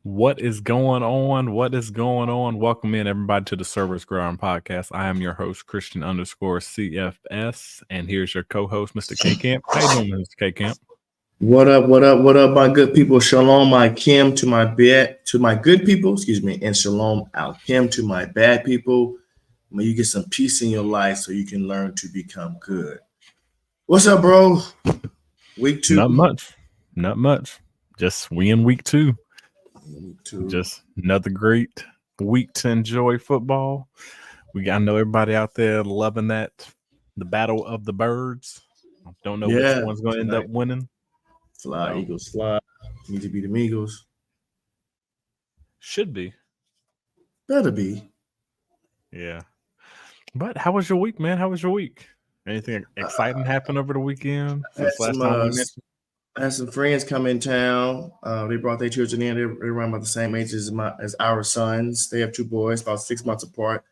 What is going on? What is going on? Welcome in, everybody, to the Cerberus Gridiron Podcast. I am your host, Christian_CFS, and here's your co-host, Mr. K Camp. How you doing, Mr. K Camp? What up, my good people? Shalom, I Kim to my good people, and shalom al Kim to my bad people. May you get some peace in your life so you can learn to become good. What's up, bro? Week 2. Not much. Just we in week 2. Just another great week to enjoy football. I know everybody out there loving that. The battle of the birds. Don't know which one's going to end up winning. Fly, Eagles, fly. Need to be the Eagles. Should be. Better be. Yeah. But how was your week, man? How was your week? Anything exciting happen over the weekend? I had some friends come in town. They brought their children in. They're around about the same age as our sons. They have 2 boys, about 6 months apart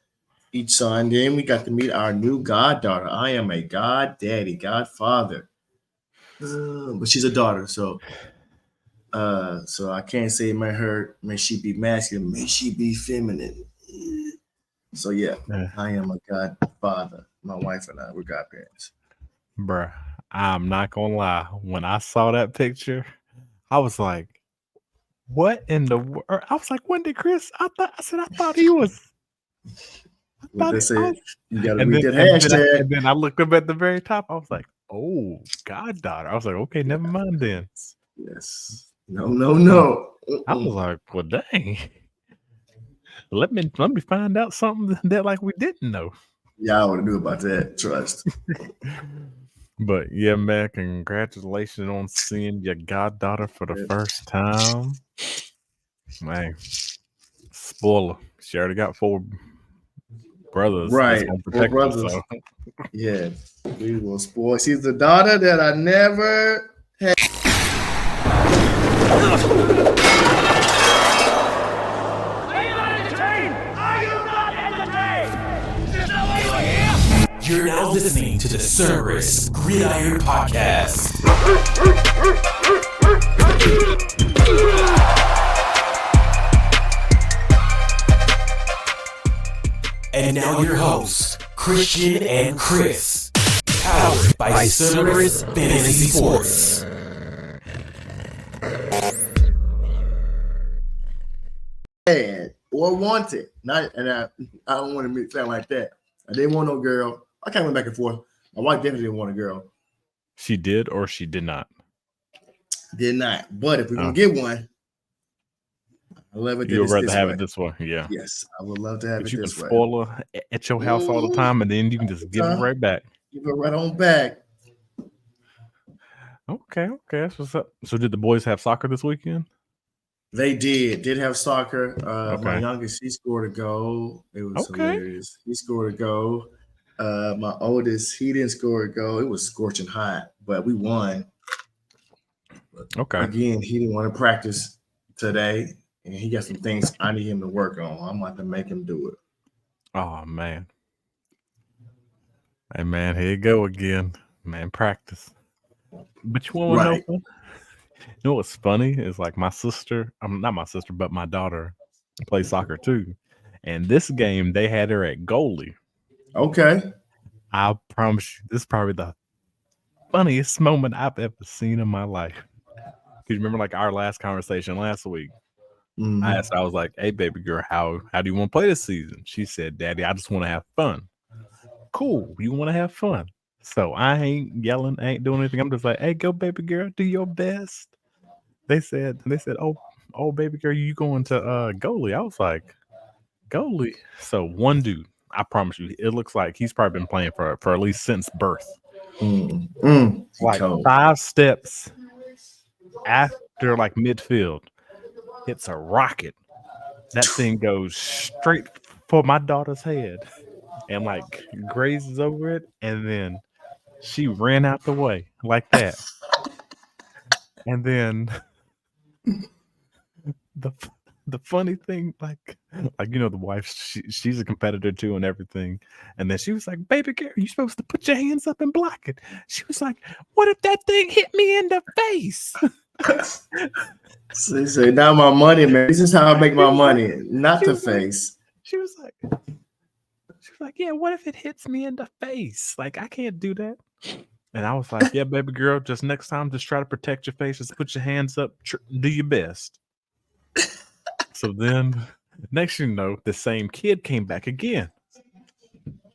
each son. Then we got to meet our new goddaughter. I am a godfather. But she's a daughter, so I can't say may she be masculine, may she be feminine. So yeah, I am a godfather. My wife and I, we're godparents. Bruh, I'm not gonna lie. When I saw that picture, I was like, "What in the world?" I was like, "When did Chris?" I thought he was. You gotta read that hashtag. And then I looked up at the very top. I was like, "Oh, goddaughter." I was like, "Okay, never mind then." Yes. No. I was like, "Well, dang." Let me find out something that like we didn't know. Yeah, I want to know about that. Trust. But yeah, man, congratulations on seeing your goddaughter for the first time. Man, spoiler. She already got 4 brothers. Right. 4 brothers. So. Yeah. We will spoil. She's the daughter that I never had. You're now listening to the Cerberus Gridiron Podcast. And now your hosts, Christian and Chris. Powered by Cerberus Fantasy Sports. Or wanted. I don't want to sound like that. I didn't want no girl. I kind of went back and forth. My wife definitely didn't want a girl. She did or she did not? Did not. But if we're going to get one, I love it. You'd rather have it this way. Yeah. Yes, I would love to have it this way. You can spoil her at your house all the time, and then you can just give it right back. Give it right on back. Okay. That's what's up. So did the boys have soccer this weekend? They did have soccer. My youngest, he scored a goal. It was hilarious. He scored a goal. My oldest, he didn't score a goal. It was scorching hot, but we won. Okay. Again, he didn't want to practice today, and he got some things I need him to work on. I'm about to make him do it. Oh, man. Hey, man, here you go again. Man, practice. But you want to know? You know what's funny is like my sister, not my sister, but my daughter plays soccer too. And this game, they had her at goalie. Okay. I promise you, this is probably the funniest moment I've ever seen in my life. You remember like our last conversation last week? Mm-hmm. I was like, "Hey, baby girl, how do you want to play this season?" She said, "Daddy, I just want to have fun." Cool. You want to have fun. So I ain't yelling, I ain't doing anything. I'm just like, "Hey, go, baby girl, do your best." They said, oh, baby girl, you going to goalie? I was like, goalie. So one dude, I promise you, it looks like he's probably been playing for at least since birth. Like 5 steps after like midfield, hits a rocket. That thing goes straight for my daughter's head and like grazes over it, and then she ran out the way like that. And then the funny thing, like you know, the wife, she's a competitor too and everything. And then she was like, "Baby girl, you supposed to put your hands up and block it." She was like, "What if that thing hit me in the face?" So he said, "Now my money, man. This is how I make my money, not the face." She was like, yeah, what if it hits me in the face? Like, I can't do that. And I was like, yeah, baby girl, just next time, just try to protect your face. Just put your hands up, do your best. So then, next you know, the same kid came back again.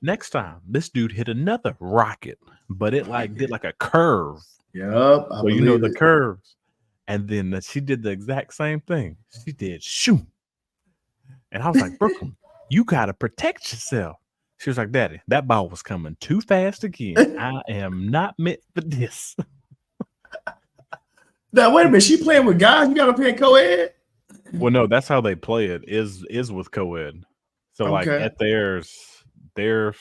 Next time, this dude hit another rocket, but it did like a curve. Yep, so you know the curves. And then she did the exact same thing. She did shoot. And I was like, Brooklyn, you got to protect yourself. She was like, Daddy, that ball was coming too fast again. I am not meant for this. Now, wait a minute. She playing with guys? You got to play co-ed? Well, no, that's how they play it, is with co-ed. So, like, at theirs, I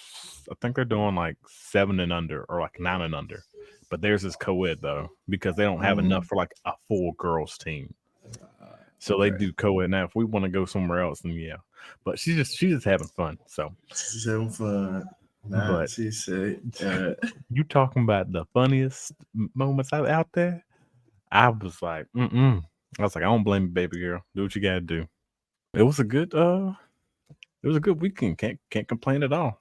think they're doing like 7 and under or like 9 and under. But theirs is co-ed, though, because they don't have enough for like a full girls team. So they do co-ed. Now, if we want to go somewhere else, then yeah. But she's just having fun. So she's having fun. Nah, but she said, you talking about the funniest moments out there? I was like, I was like, I don't blame you, baby girl. Do what you gotta do. It was a good weekend. Can't complain at all.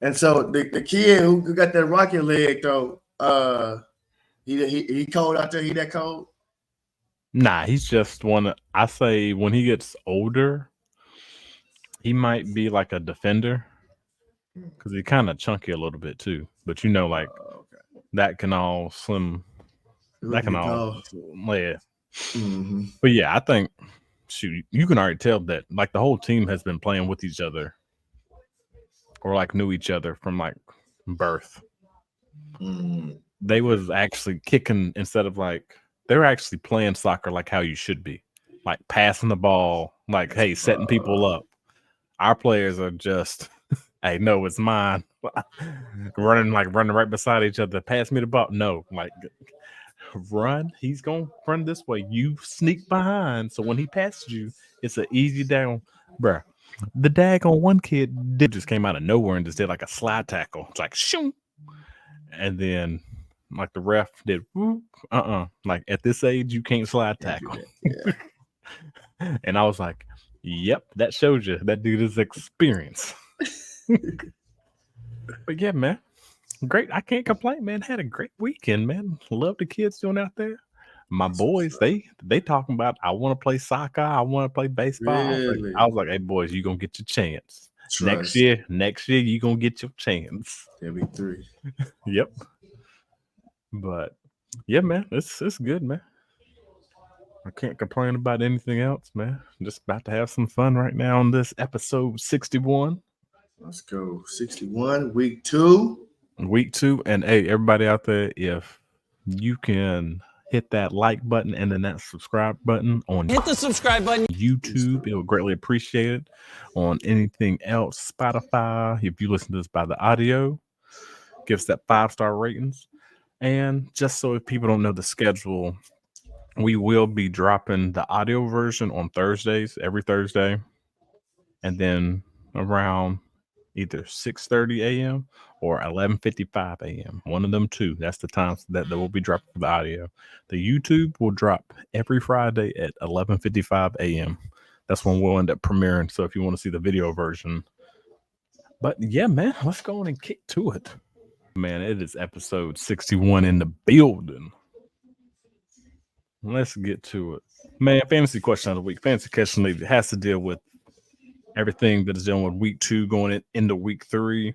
And so the kid who got that rocket leg though, he cold out there. He that cold? Nah, he's just one. I say when he gets older, he might be like a defender because he's kind of chunky a little bit too. But you know, like that can all slim. That can all, yeah. Mm-hmm. But yeah, I think you can already tell that like the whole team has been playing with each other or like knew each other from like birth. They was actually kicking instead of like they were actually playing soccer like how you should be, like passing the ball, like hey, setting people up. Our players are just, hey, no, it's mine. running right beside each other. Pass me the ball. No, like run. He's gonna run this way. You sneak behind, so when he passes you, it's an easy down, bruh. The daggone one kid just came out of nowhere and just did like a slide tackle. It's like shoom, and then like the ref did like at this age you can't slide tackle. Yeah. And I was like, yep, that shows you that dude is experienced. But yeah, man, great. I can't complain, man. Had a great weekend, man. Love the kids doing out there. My boys, they talking about I want to play soccer, I want to play baseball. Really? I was like, hey boys, you gonna get your chance. Next year you gonna get your chance. There'll be 3. Yep. But yeah, man, it's good, man. I can't complain about anything else, man. I'm just about to have some fun right now on this episode 61. Let's go. 61, week 2. Week 2. And hey, everybody out there, if you can hit that like button and then that subscribe button on hit the subscribe button YouTube, it would greatly appreciate it. On anything else, Spotify, if you listen to this by the audio, give us that 5-star ratings. And just so if people don't know the schedule, we will be dropping the audio version on Thursdays, every Thursday. And then around either 6:30 a.m. or 11:55 a.m. One of them two. That's the times that will be dropping the audio. The YouTube will drop every Friday at 11:55 a.m. That's when we'll end up premiering. So if you want to see the video version. But yeah, man, let's go on and kick to it. Man, it is episode 61 in the building. Let's get to it. Man, fantasy question of the week. Fantasy question of the week has to deal with everything that is dealing with week 2 going into week 3.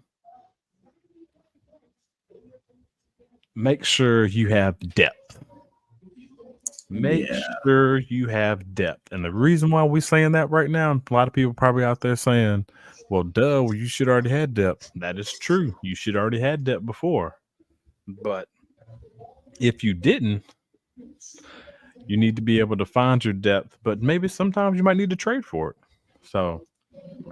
Make sure you have depth. Make sure you have depth. And the reason why we're saying that right now, a lot of people probably out there saying, well, you should already have depth. That is true. You should already had depth before. But if you didn't, you need to be able to find your depth. But maybe sometimes you might need to trade for it. So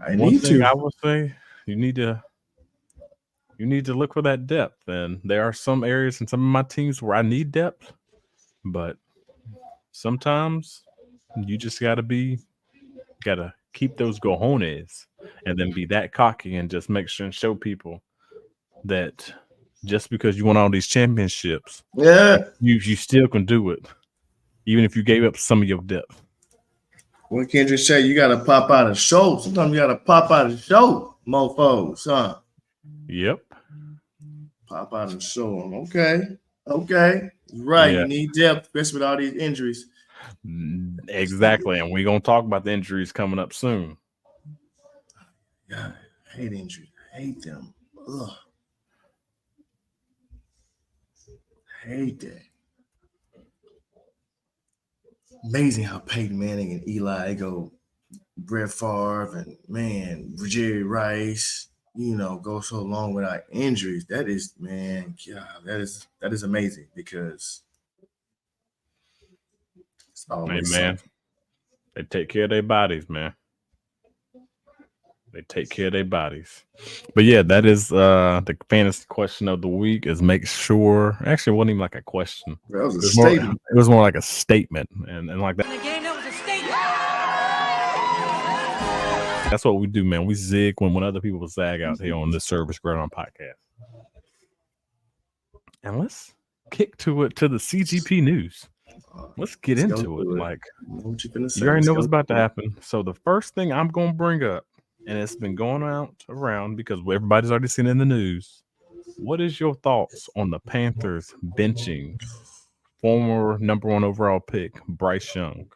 I would say you need to look for that depth. And there are some areas in some of my teams where I need depth, but sometimes you just gotta keep those cojones and then be that cocky and just make sure and show people that just because you won all these championships, you still can do it. even if you gave up some of your depth. What Kendrick say? You gotta pop out a show. Sometimes you gotta pop out a show, mofos, huh? Yep. Pop out and show them. Okay. Right. Yeah. You need depth, especially with all these injuries. Exactly. And we're going to talk about the injuries coming up soon. God, I hate injuries. I hate them. Ugh. I hate that. Amazing how Peyton Manning and Eli go, Brett Favre and Jerry Rice, go so long without injuries. That is, man, God, that is amazing because it's always man. something. They take care of their bodies, man. They take care of their bodies. But yeah, that is the fantasy question of the week is make sure. Actually, it wasn't even like a question. That was a statement. It was more like a statement. And like that. In the game, that was a statement. That's what we do, man. We zig when other people zag out here on the Cerberus Gridiron Podcast. And let's kick to the CGP news. Let's get into it. Like, you already know what's about to happen. So the first thing I'm going to bring up, and it's been going around because everybody's already seen it in the news. What is your thoughts on the Panthers benching former number 1 overall pick Bryce Young?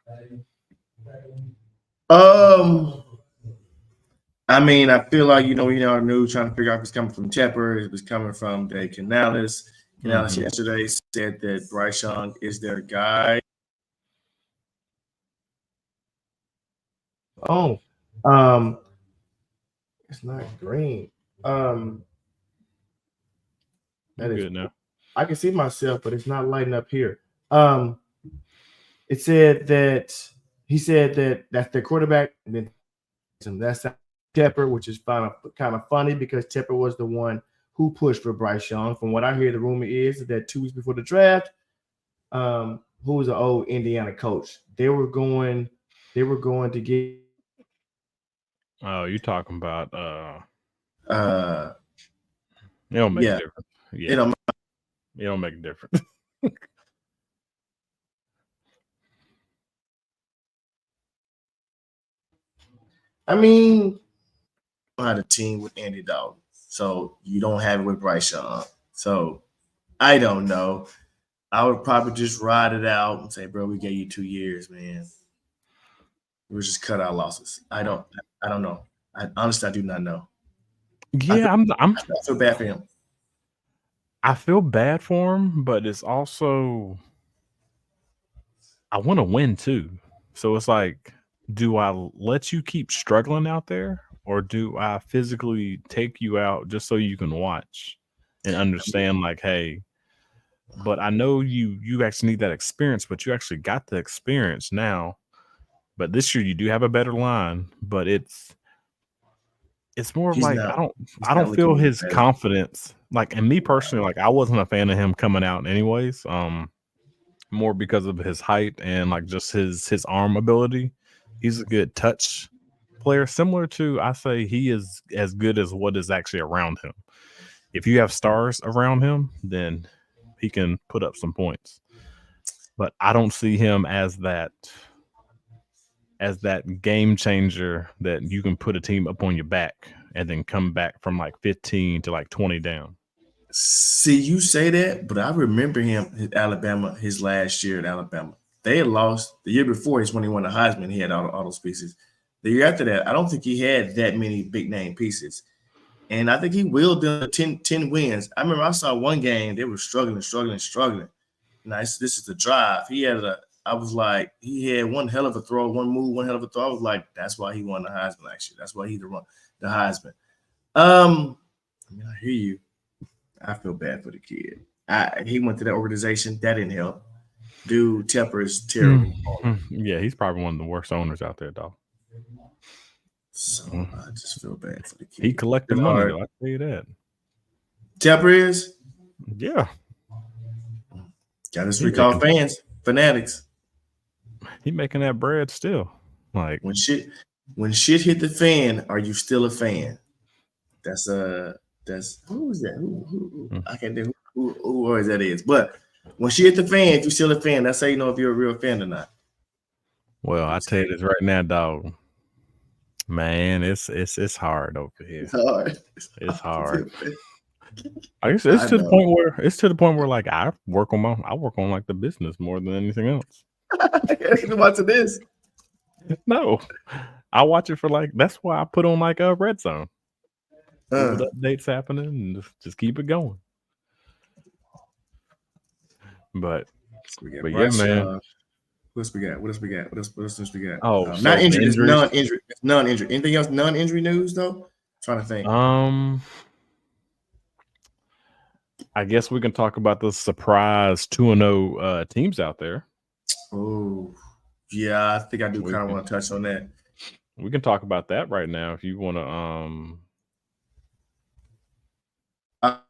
I mean, I feel like, we are new trying to figure out if it's coming from Tepper, if it's coming from Dave Canales. Canales yesterday said that Bryce Young is their guy. Oh, it's not green. That is good now. I can see myself, but it's not lighting up here. It said that he said that that's their quarterback, and then that's Tepper, which is kind of funny because Tepper was the one who pushed for Bryce Young. From what I hear, the rumor is that 2 weeks before the draft, who was an old Indiana coach, they were going to get. Oh, you're talking about it don't make a difference. Yeah, it don't make a difference. I mean, I had a team with Andy Dalton, so you don't have it with Bryce Young. So I don't know. I would probably just ride it out and say, bro, we gave you 2 years, man. We'll just cut our losses. I don't know. Honestly, I do not know. Yeah, I feel bad for him. I feel bad for him, but it's also I want to win too. So it's like, do I let you keep struggling out there, or do I physically take you out just so you can watch and understand, like, hey, but I know you actually need that experience, but you actually got the experience now. But this year you do have a better line, but it's more of like I don't feel his confidence. Like, and me personally, like I wasn't a fan of him coming out anyways. More because of his height and like just his arm ability. He's a good touch player, similar to, I say he is as good as what is actually around him. If you have stars around him, then he can put up some points. But I don't see him as that game changer that you can put a team up on your back and then come back from like 15 to like 20 down. See, you say that, but I remember him at Alabama, his last year at Alabama. They had lost the year before. Is when he won the Heisman. He had all those pieces. The year after that, I don't think he had that many big name pieces. And I think he willed them 10 wins. I remember I saw one game, they were struggling. Nice. This is the drive. He had he had one hell of a throw, one move, one hell of a throw. I was like, that's why he won the Heisman, actually. That's why he won the Heisman. I mean, I hear you. I feel bad for the kid. He went to that organization. That didn't help. Dude, Tepper is terrible. Yeah, he's probably one of the worst owners out there, dog. So I just feel bad for the kid. He collected money, though. I tell you that. Tepper is? Yeah. Got us recall fanatics. He making that bread still. Like when shit hit the fan, are you still a fan? That's who is that? Who I can't think who that is. But When she hit the fan, if you're still a fan, that's how you know if you're a real fan or not. Well, I tell you this right now, dog. Man, it's hard over here. It's hard. It's hard. It's to the point where like I work on like the business more than anything else. I can't even watch this. No, I watch it for like that's why I put on like a red zone. With updates happening and just keep it going. But yeah, man. What else we got? What else we got? Oh, not injury. It's non-injury. It's non-injury. Anything else non-injury news though? I'm trying to think. I guess we can talk about the surprise 2-0 teams out there. Oh, yeah. I think I do kind of want to touch on that. We can talk about that right now if you want to.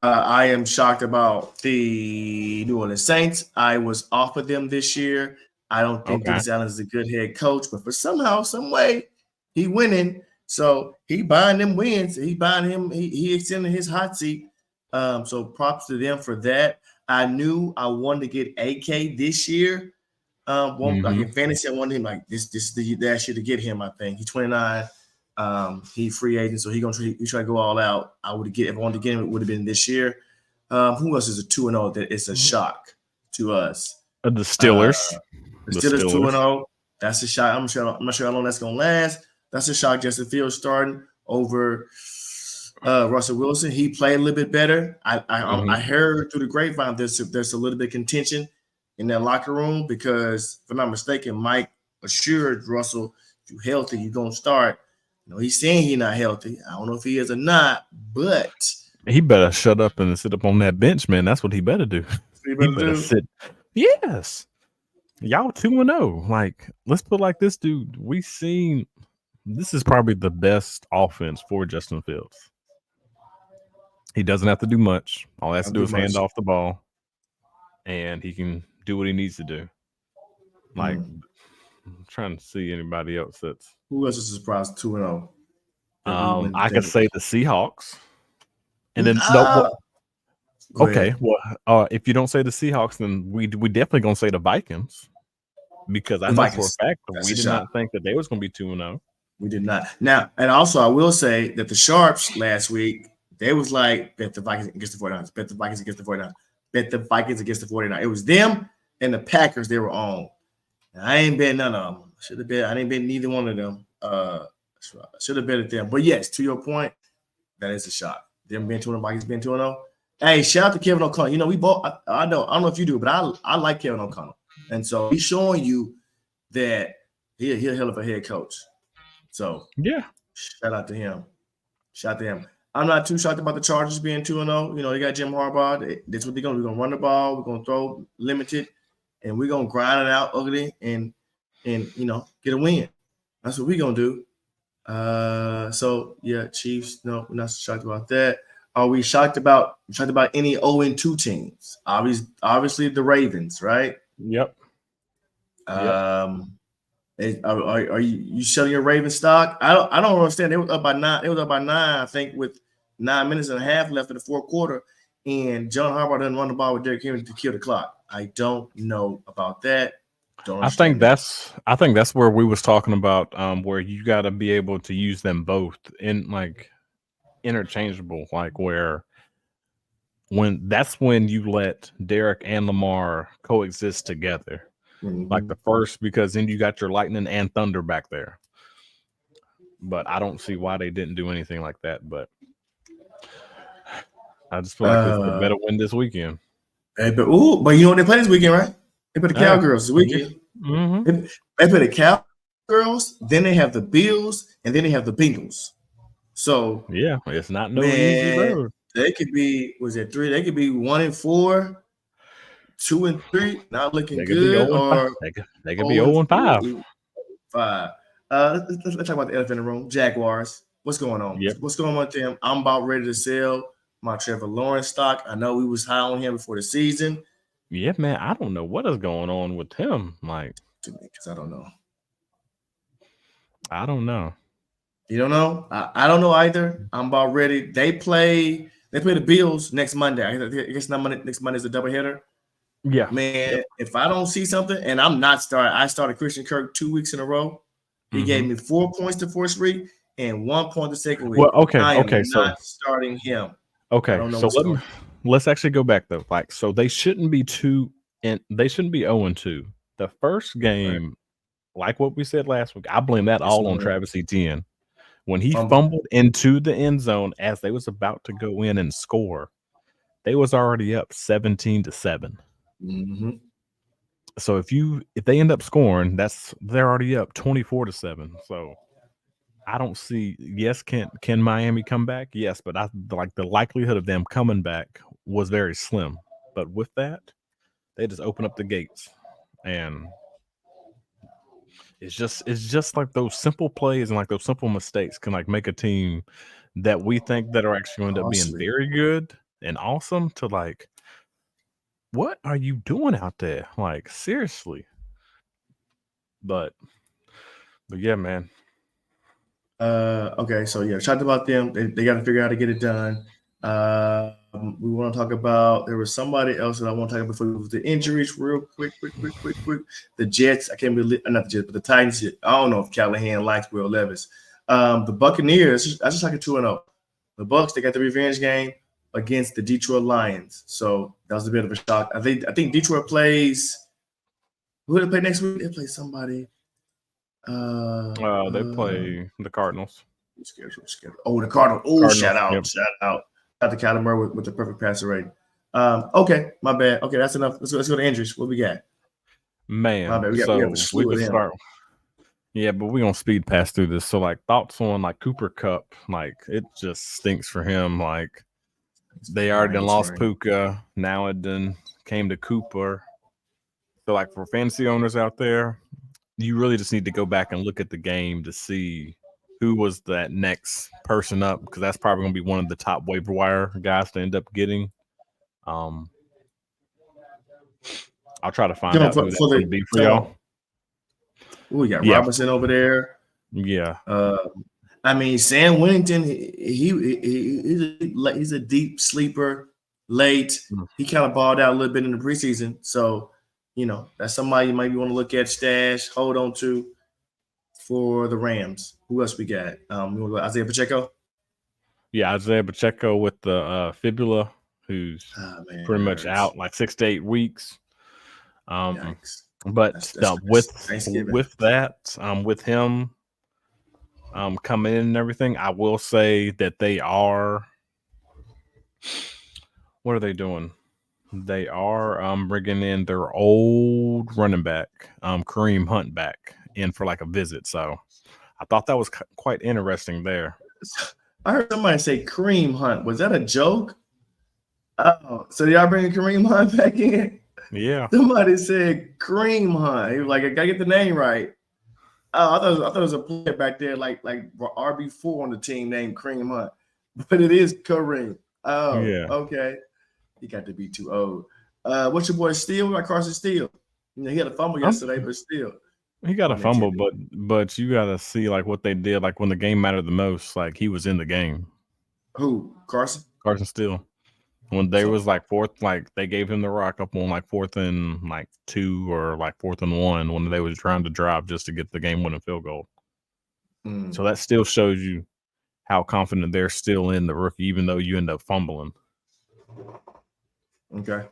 I am shocked about the New Orleans Saints. I was off of them this year. I don't think Dennis Allen is a good head coach, but for somehow, some way, he winning. So he buying them wins. He buying him. He extended his hot seat. So props to them for that. I knew I wanted to get AK this year. Like in fantasy, I wanted him like this is the last year to get him. I think he's 29. He free agent, so he try to go all out. If I wanted to get him, it would have been this year. Who else is a 2-0 that it's a shock to us? The Steelers. The Steelers 2-0. That's a shock. I'm not sure how long that's gonna last. That's a shock. Justin Fields starting over Russell Wilson. He played a little bit better. I heard through the grapevine there's a little bit of contention in that locker room because, if I'm not mistaken, Mike assured Russell, if you're healthy, you're gonna start. He's saying he's not healthy. I don't know if he is or not, but he better shut up and sit up on that bench, man. That's what he better do. He better sit. Yes. Y'all 2-0. Like, let's put it like this, dude. This is probably the best offense for Justin Fields. He doesn't have to do much. All he has to do is hand off the ball, and he can do what he needs to do. Like, I'm trying to see anybody else that's. Who else is surprised 2-0? I could say the Seahawks, and then okay. Well, if you don't say the Seahawks, then we definitely gonna say the Vikings because I know for a fact that we did not think that they was gonna be 2-0. We did not. Now, and also I will say that the Sharps last week they was like bet the Vikings against the 49ers, bet the Vikings against the 49ers, bet the Vikings against the 49ers. It was them and the Packers they were on. And I ain't bet none of them. Should have bet. I didn't bet neither one of them. Should have betted them. But yes, to your point, that is a shock. Them being 2-0, Vikings being 2-0. Hey, shout out to Kevin O'Connell. We both. I don't know if you do, but I like Kevin O'Connell, and so he's showing you that he's a hell of a head coach. So yeah, shout out to him. I'm not too shocked about the Chargers being 2-0. They got Jim Harbaugh. That's what they're gonna do. We're gonna run the ball. We're gonna throw limited, and we're gonna grind it out ugly and get a win. That's what we're gonna do. So yeah, Chiefs. No, we're not shocked about that. Are we shocked about any 0-2 teams? Obviously the Ravens, right? Yep. Are you selling your Ravens stock? I don't understand. They were up by 9. I think with 9 minutes and a half left in the fourth quarter, and John Harbaugh doesn't run the ball with Derrick Henry to kill the clock. I don't know about that. I think that's where we was talking about where you got to be able to use them both in like interchangeable, like when you let Derek and Lamar coexist together, like the first, because then you got your lightning and thunder back there. But I don't see why they didn't do anything like that. But I just feel like it's a better win this weekend. Hey, but you know what they play this weekend, right? They play the Cowgirls this weekend. Mm-hmm. They play the Cowgirls, then they have the Bills, and then they have the Bengals. So yeah, it's not easy road. They could be 3? They could be 1-4, 2-3, not looking good, or they could be 0-5. 5. Let's talk about the elephant in the room. Jaguars. What's going on? Yep. What's going on with them? I'm about ready to sell my Trevor Lawrence stock. I know we was high on him before the season. Yeah, man. I don't know what is going on with him. Like, because I don't know. I don't know. You don't know? I don't know either. I'm about ready. They play the Bills next Monday. I guess next Monday is a doubleheader. Yeah. Man, if I don't see something, and I'm not starting, I started Christian Kirk 2 weeks in a row. He gave me 4 points the first week and 1 point the second week. Well, okay, I am okay, so not starting him. okay, I don't know so what's going on. let's actually go back though. Like, so they shouldn't be 2 and they shouldn't be 0-2. The first game, like what we said last week, I blame that all on Travis Etienne. When he fumbled into the end zone as they was about to go in and score, they was already up 17-7. So if they end up scoring, they're already up 24-7. So I don't see. Yes, can Miami come back? Yes, but the likelihood of them coming back was very slim. But with that, they just open up the gates, and it's just like those simple plays and like those simple mistakes can like make a team that we think that are actually going to end up being very good and awesome to like, what are you doing out there? Like, seriously. But yeah, man. Okay, so yeah, talked about them. They got to figure out how to get it done. We want to talk about, there was somebody else that I want to talk about before we move to the injuries real quick. The Jets, I can't believe, not the Jets, but the Titans. I don't know if Callahan likes Will Levis. The Buccaneers, I just like a 2-0. The Bucs, they got the revenge game against the Detroit Lions. So that was a bit of a shock. I think Detroit plays, who do they play next week? They play somebody. They play the Cardinals. Oh, the Cardinals. Oh, Cardinals, shout out. yep. Shout out to Kyler Murray with the perfect passer rating. Okay, my bad. Okay, that's enough. Let's go to injuries. What we got? Man, My bad. We have a slew of them. start. Yeah, but we're gonna speed pass through this. So like thoughts on like Cooper Kupp, like it just stinks for him. Like they already lost Puka, now it then came to Cooper. So like for fantasy owners out there, you really just need to go back and look at the game to see who was that next person up, because that's probably going to be one of the top waiver wire guys to end up getting. I'll try to find out who that's going to be for y'all. We got Robinson over there. Yeah. I mean, Sam Winnington, he's a deep sleeper late. He kind of balled out a little bit in the preseason. So, you know, that's somebody you might want to look at, stash, hold on to for the Rams. Who else we got? Isaiah Pacheco? Yeah, Isaiah Pacheco with the fibula, who's pretty much out like 6 to 8 weeks. But with him coming in and everything, I will say that they are. What are they doing? They are bringing in their old running back, Kareem Hunt, back in for like a visit. So I thought that was quite interesting there. I heard somebody say Kareem Hunt. Was that a joke? Oh, so y'all bringing Kareem Hunt back in? Yeah. Somebody said Kareem Hunt. He was like, I gotta get the name right. Oh, I thought it was a player back there, like RB4 on the team named Kareem Hunt, but it is Kareem. Oh, yeah. Okay. He got to be too old. What's your boy Steele? Like Carson Steele. You know, he had a fumble yesterday, but still. He got a fumble, but you got to see like what they did. Like when the game mattered the most, like he was in the game. Who? Carson? Carson Steele. When they was like fourth, like they gave him the rock up on like 4th and like 2 or like 4th and 1 when they was trying to drive just to get the game winning field goal. So that still shows you how confident they're still in the rookie, even though you end up fumbling. Okay.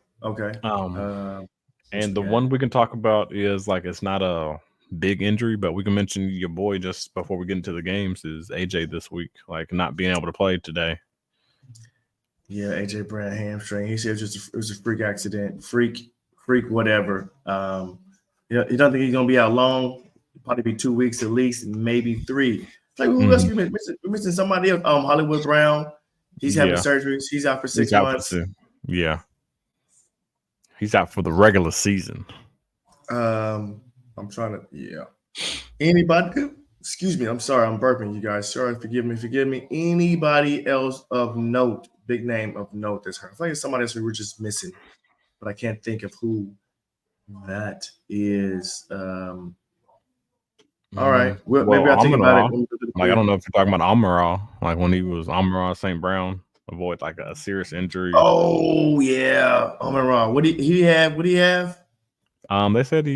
And the one we can talk about is like it's not a big injury, but we can mention your boy just before we get into the games is AJ this week, like not being able to play today. Yeah, AJ Brown hamstring. He said it was a freak accident, freak whatever. Yeah, you don't think he's gonna be out long? Probably be 2 weeks at least, maybe 3. Like who else? We're missing somebody else. Hollywood Brown. He's having surgeries. He's out for 6 months. Yeah. He's out for the regular season. I'm trying to, yeah. Anybody? Excuse me. I'm sorry. I'm burping, you guys. Sorry. Forgive me. Anybody else of note, big name of note that's hurt? I feel like it's somebody else we were just missing, but I can't think of who that is. All right. Well, maybe I'll think about it. Like, I don't know if you're talking about Amara, like when he was Amara St. Brown. avoid like a serious injury. Oh yeah, I'm wrong. What he have? What do he have? They said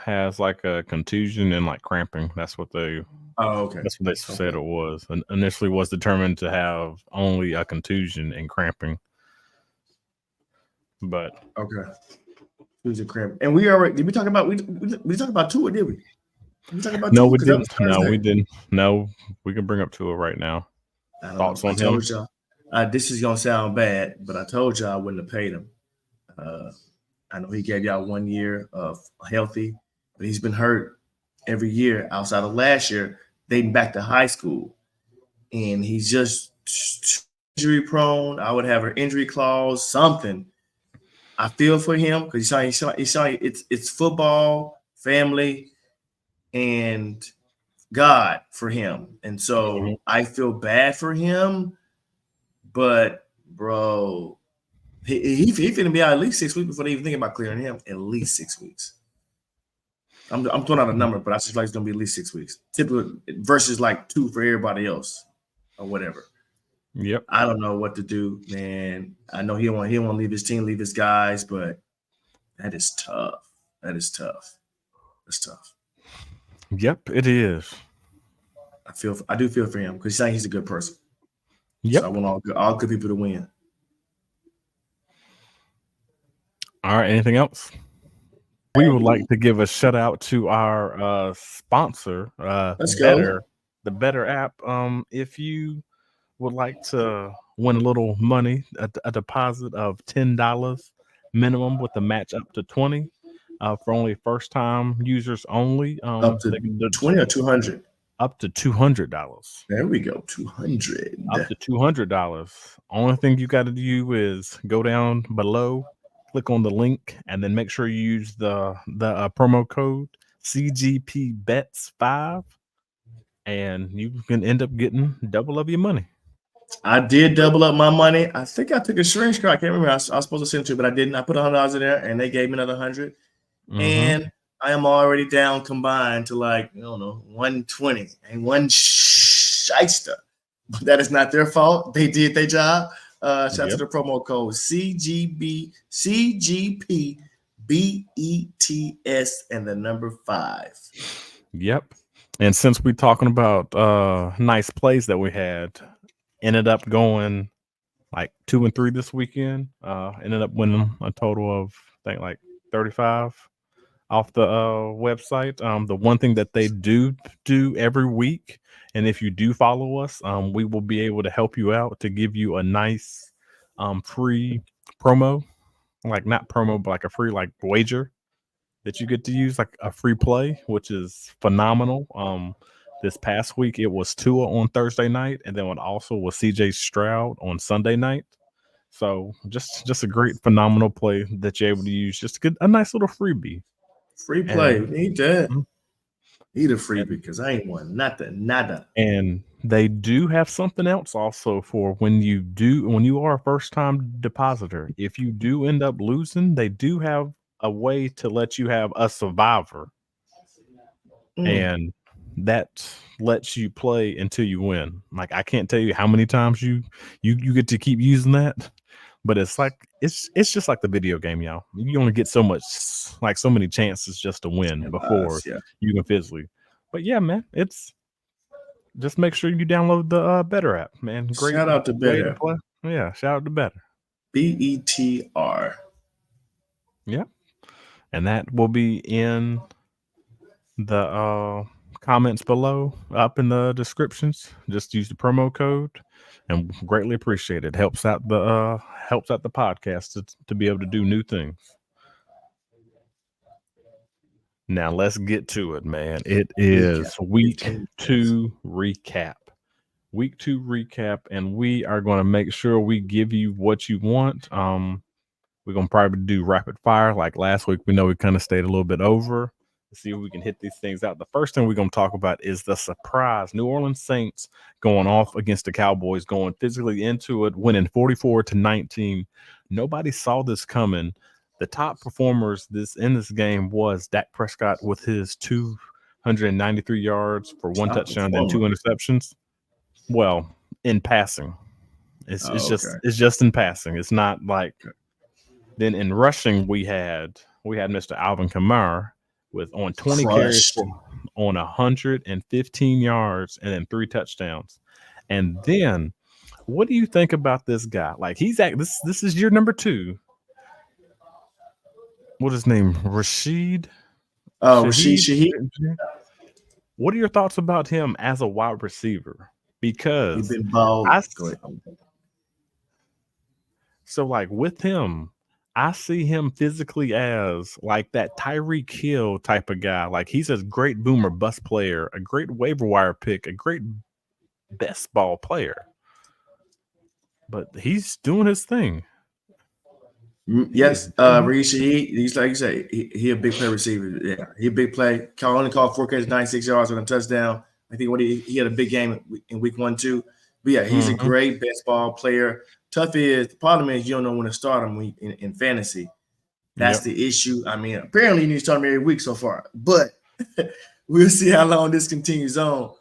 has like a contusion and like cramping. That's what they. Oh, okay. That's what they said it was. And initially was determined to have only a contusion and cramping. But okay, contusion cramp. And we already did we talk about we talked about Tua, did we? We talk about no, Tua? we didn't. No, we didn't. No, we can bring up Tua right now. Thoughts on him? Y'all, this is gonna sound bad, but I told y'all I wouldn't have paid him. I know he gave y'all 1 year of healthy, but he's been hurt every year outside of last year, dating back to high school. And he's just injury prone. I would have an injury clause, something. I feel for him because he's showing it's football, family, and God for him. And so I feel bad for him, but bro, he finna be out at least 6 weeks before they even think about clearing him. At least 6 weeks. I'm throwing out a number, but I just like it's gonna be at least 6 weeks. Typically versus like 2 for everybody else or whatever. Yep. I don't know what to do, man. I know he won't leave his team, leave his guys, but that is tough. That's tough. Yep, it is. I do feel for him because he's a good person. Yep. So I want all good people to win. All right. Anything else? We would like to give a shout out to our sponsor, Let's Better, go. the Better app. If you would like to win a little money, a deposit of $10 minimum with a match up to 20 for only first-time users only. Up to 20 or 200. Up to $200. There we go, 200. Up to $200. Only thing you got to do is go down below, click on the link, and then make sure you use the promo code CGPBets5, and you can end up getting double of your money. I did double up my money. I think I took a screenshot. I can't remember. I was supposed to send it to you, but I didn't. I put $100 in there, and they gave me another 100. And I am already down combined to like, I don't know, 120 and one shyster. But that is not their fault. They did their job. Shout out to the promo code CGPBETS and the number 5. Yep. And since we're talking about nice plays that we had, ended up going like 2 and 3 this weekend. Ended up winning a total of I think like 35 off the website. The one thing that they do every week, and if you do follow us, we will be able to help you out to give you a nice free promo, like not promo, but like a free like wager that you get to use, like a free play, which is phenomenal. This past week it was Tua on Thursday night, and then it also was CJ Stroud on Sunday night. So just a great phenomenal play that you're able to use just to get a nice little freebie. Free play. Need that. Need a freebie because I ain't won nada. And they do have something else also for when you are a first-time depositor. If you do end up losing, they do have a way to let you have a survivor. And that lets you play until you win. Like I can't tell you how many times you get to keep using that, but it's like it's just like the video game, y'all. You only get so many chances just to win before you can physically. But yeah, man, it's just make sure you download the Better app, man. Great. Shout out to Better. Yeah, shout out to Better. BETR. Yeah. And that will be in the comments below, up in the descriptions. Just use the promo code, and greatly appreciate it. Helps out the podcast to be able to do new things. Now let's get to it, man. It is week 2 recap. Week 2 recap, and we are going to make sure we give you what you want. We're going to probably do rapid fire like last week. We know we kind of stayed a little bit over. Let's see if we can hit these things out. The first thing we're going to talk about is the surprise New Orleans Saints going off against the Cowboys, going physically into it, winning 44-19. Nobody saw this coming. The top performers in this game was Dak Prescott with his 293 yards for 1 touchdown and 2 interceptions. Well, in passing. It's just in passing. It's not like. Then in rushing, we had Mr. Alvin Kamara on 20 carries on 115 yards and then 3 touchdowns. And then, what do you think about this guy? Like this is year number 2. What is his name? Rashid Shaheed. What are your thoughts about him as a wide receiver? Because he's been bald. So like with him, I see him physically as like that Tyreek Hill type of guy. Like he's a great boomer bust player, a great waiver wire pick, a great best ball player. But he's doing his thing. Yes, Rashid Shaheed, he's like you say, he a big play receiver. Yeah, he a big play. Only caught 4 catches, 96 yards with a touchdown. I think he had a big game in week 1, too. But yeah, he's a great best ball player. The problem is you don't know when to start him in fantasy. That's the issue. I mean, apparently you need to start him every week so far, but we'll see how long this continues on.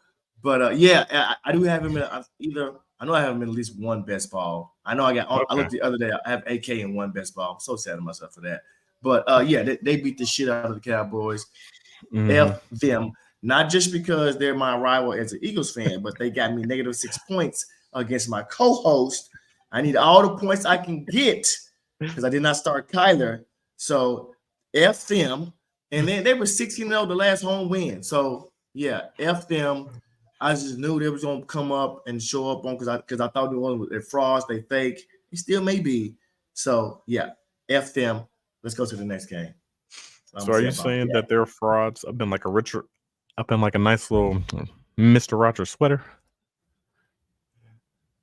But I do have him in either. I know I have him in at least one best ball. I know I looked the other day. I have AK in one best ball. I'm so sad of myself for that. But they beat the shit out of the Cowboys. F them. Not just because they're my rival as an Eagles fan, but they got me -6 points against my co-host. I need all the points I can get because I did not start Kyler. So F them. And then they were 16-0 the last home win. So yeah, F them. I just knew they was gonna come up and show up on because I thought they're frauds, they fake. He still may be. So yeah, F them. Let's go to the next game. So are you saying that they're frauds up in like a nice little Mr. Rogers sweater?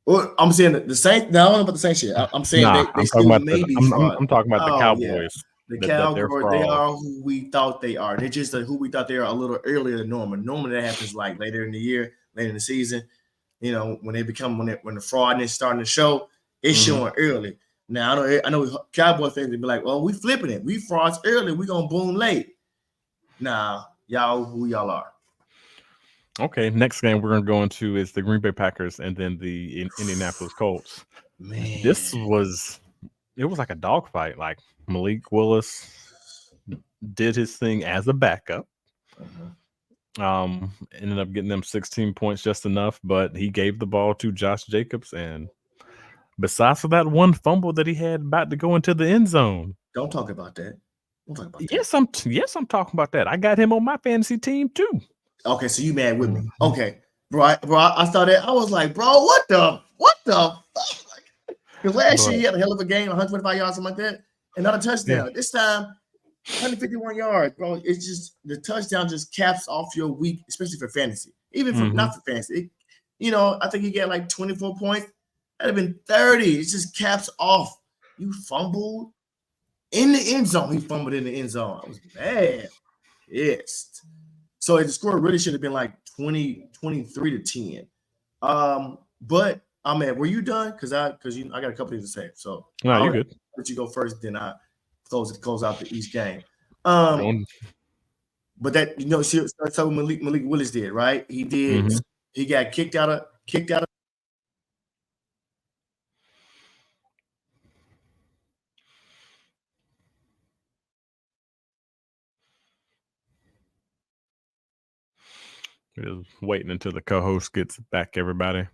Well, I'm saying the Saints. No, I don't know about the Saints shit. I'm saying they still may be frauds. I'm talking about the Cowboys. Yeah. The Cowboys, they are who we thought they are. They're just who we thought they are a little earlier than normal. Normally that happens like later in the year, later in the season. You know, when the fraud is starting to show, it's showing early. Now I know Cowboy fans will be like, "Well, we flipping it. We frauds early. We gonna boom late." Nah, y'all who y'all are. Okay, next game we're gonna go into is the Green Bay Packers and then the Indianapolis Colts. Man, it was like a dogfight. Like Malik Willis did his thing as a backup. Ended up getting them 16 points, just enough, but he gave the ball to Josh Jacobs, and besides for that one fumble that he had about to go into the end zone. Don't talk about that. Yes, I'm talking about that. I got him on my fantasy team too. Okay, so you mad with me? Okay, bro. I saw that. I was like, bro, what the fuck? Because last year he had a hell of a game, 125 yards, something like that, and not a touchdown. Yeah. This time, 151 yards, bro. It's just the touchdown just caps off your week, especially for fantasy. Even for not for fantasy. I think he got like 24 points. That'd have been 30. It just caps off. You fumbled in the end zone. He fumbled in the end zone. I was mad. Pissed. So the score really should have been like 23-10. But I'm at. Were you done? Because I got a couple things to say. So no, you're good. Let you go first, then I close out the East game. But that see what Malik Willis did, right? He did. He got kicked out of. Just waiting until the co-host gets back, everybody.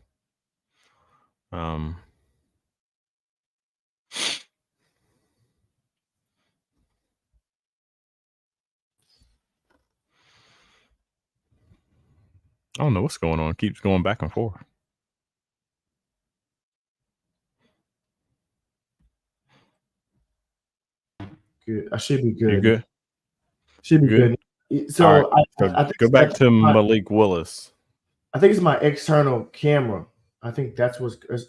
I don't know what's going on. It keeps going back and forth. Good. I should be good. You good? Should be good. So right. I go back to Malik Willis. I think it's my external camera. I think that's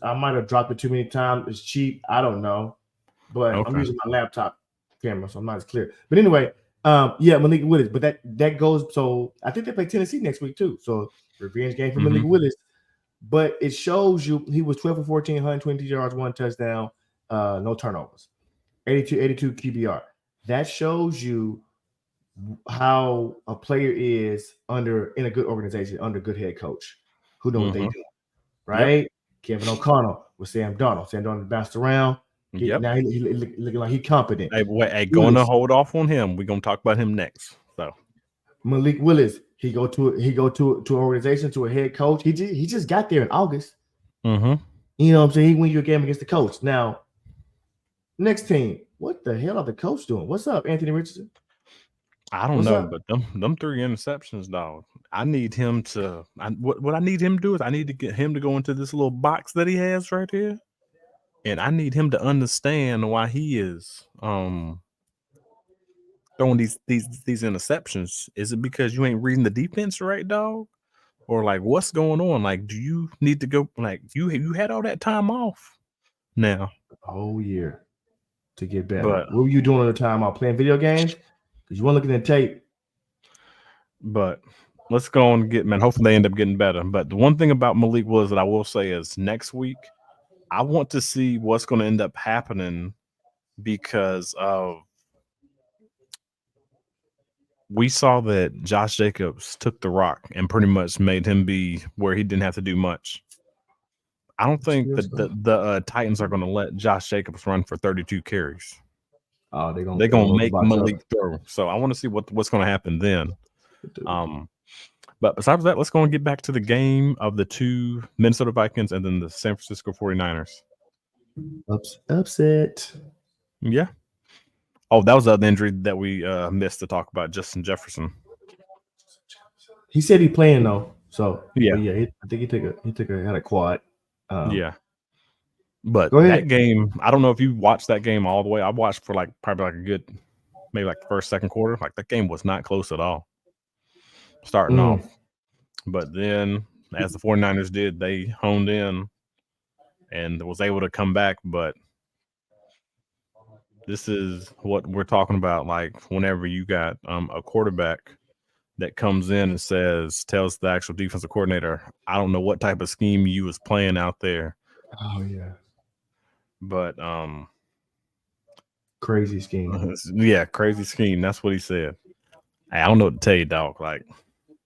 I might have dropped it too many times. It's cheap. I don't know. But I'm using my laptop camera, so I'm not as clear. But anyway, Malik Willis. But that goes. So I think they play Tennessee next week too. So revenge game for Malik Willis. But it shows you he was 12 for 14, 122 yards, 1 touchdown, no turnovers, 82 QBR. That shows you how a player is in a good organization, under a good head coach who knows what they do. Right? Yep. Kevin O'Connell with Sam Darnold. Sam Darnold bounced around. Yep. Now he looking like he's competent. Hey, going to hold off on him. We're gonna talk about him next. So Malik Willis, he go to an organization, to a head coach. He just got there in August. Mm-hmm. You know what I'm saying? He win you a game against the coach. Now, next team, what the hell are the coach doing? What's up, Anthony Richardson? I don't know, but them 3 interceptions, dog. I need him to. What I need him to do is I need to get him to go into this little box that he has right here, and I need him to understand why he is throwing these interceptions. Is it because you ain't reading the defense right, dog? Or like what's going on? Like, do you need to go? Like you had all that time off now, a whole year to get better. But what were you doing at the time? Playing video games? Because you weren't looking at tape. But let's go and get, man. Hopefully they end up getting better. But the one thing about Malik Willis that I will say is next week, I want to see what's going to end up happening because of we saw that Josh Jacobs took the rock and pretty much made him be where he didn't have to do much. I don't think that the Titans are going to let Josh Jacobs run for 32 carries. Oh, they're going to make Malik throw. So I want to see what's going to happen then. But besides that, let's go and get back to the game of the 2 Minnesota Vikings and then the San Francisco 49ers. Upset. Yeah. Oh, that was the other injury that we missed to talk about, Justin Jefferson. He said he's playing though. So yeah, I think he had a quad. Yeah. But that game, I don't know if you watched that game all the way. I watched for probably a good, maybe the first, second quarter. Like that game was not close at all. Starting off. But then as the 49ers did, they honed in and was able to come back. But this is what we're talking about. Like whenever you got a quarterback that comes in and tells the actual defensive coordinator, I don't know what type of scheme you was playing out there. Oh yeah. But crazy scheme. Yeah, crazy scheme. That's what he said. Hey, I don't know what to tell you, dog. Like,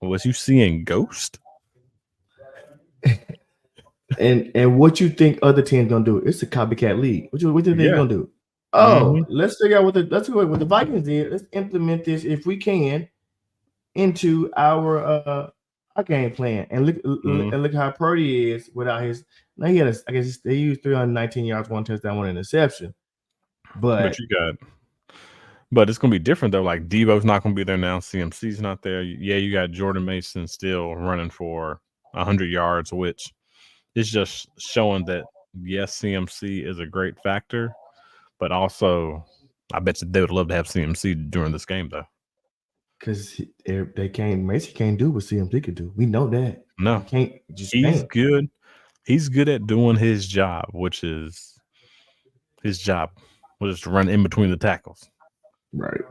was you seeing ghost? and what you think other teams gonna do? It's a copycat league. What do you think they're gonna do? Oh, let's figure out what the Vikings did. Let's implement this if we can into our game plan and look how Purdy is without his. Now he had I guess they used 319 yards, 1 touchdown, 1 interception. But it's gonna be different though. Like Debo's not gonna be there now. CMC's not there. Yeah, you got Jordan Mason still running for 100 yards, which is just showing that yes, CMC is a great factor, but also I bet you they would love to have CMC during this game though. Because Mason can't do what CMC could do. We know that. No, he's good. He's good at doing his job, which is to run in between the tackles. Right.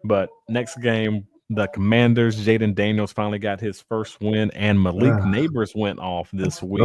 But next game, the Commanders, Jaden Daniels finally got his first win, and Malik Neighbors went off this week.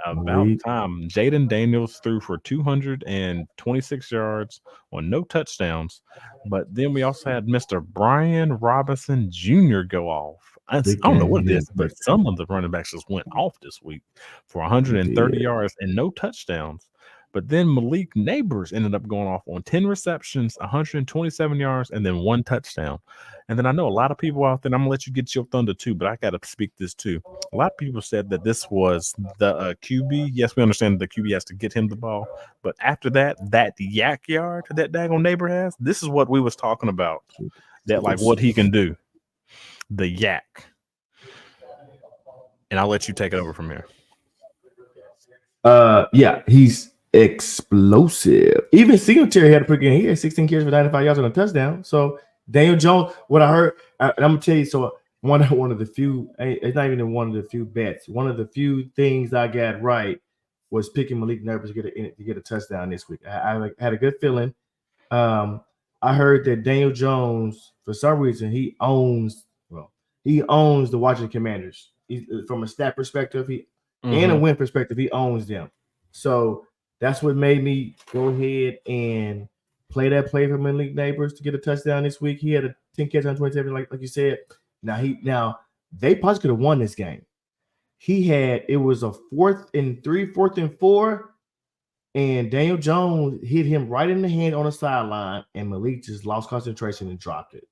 About time. Jaden Daniels threw for 226 yards on no touchdowns. But then we also had Mr. Brian Robinson Jr. go off. I don't know what it is, but some of the running backs just went off this week for 130 yards and no touchdowns. But then Malik Neighbors ended up going off on 10 receptions, 127 yards, and then 1 touchdown. And then I know a lot of people out there, and I'm going to let you get your thunder too, but I got to speak this too. A lot of people said that this was the QB. Yes, we understand the QB has to get him the ball. But after that yak yard that daggone Neighbor has, this is what we was talking about. That like what he can do. The yak. And I'll let you take it over from here. Yeah, he's explosive. Even Singletary had a pretty good. He had 16 carries for 95 yards on a touchdown. So Daniel Jones, what I heard, I'm gonna tell you. So one of the few, it's not even one of the few bets. One of the few things I got right was picking Malik Neighbors to get a touchdown this week. I had a good feeling. I heard that Daniel Jones, for some reason, he owns the Washington Commanders. From a stat perspective, and a win perspective, he owns them. So that's what made me go ahead and play that play for Malik Neighbors to get a touchdown this week. He had a 10 catch on 27, like you said. Now they possibly could have won this game. it was a 4th and 3, 4th and 4, and Daniel Jones hit him right in the hand on the sideline, and Malik just lost concentration and dropped it.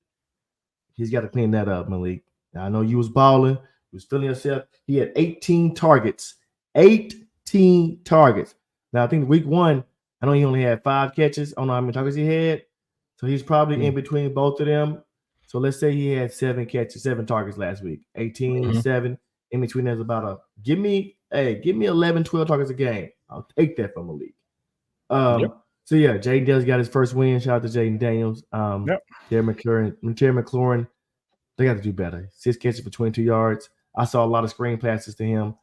He's got to clean that up, Malik. Now, I know you was balling, you was feeling yourself. He had 18 targets. 18 targets. Now, I think week 1, I know he only had 5 catches. I don't know how many targets he had. So he's probably in between both of them. So let's say he had 7 targets last week. 18, 7. In between there's about give me 11, 12 targets a game. I'll take that from Malik. So yeah, Jaden Daniels got his first win. Shout out to Jaden Daniels. Terry McLaurin, they got to do better. 6 catches for 22 yards. I saw a lot of screen passes to him.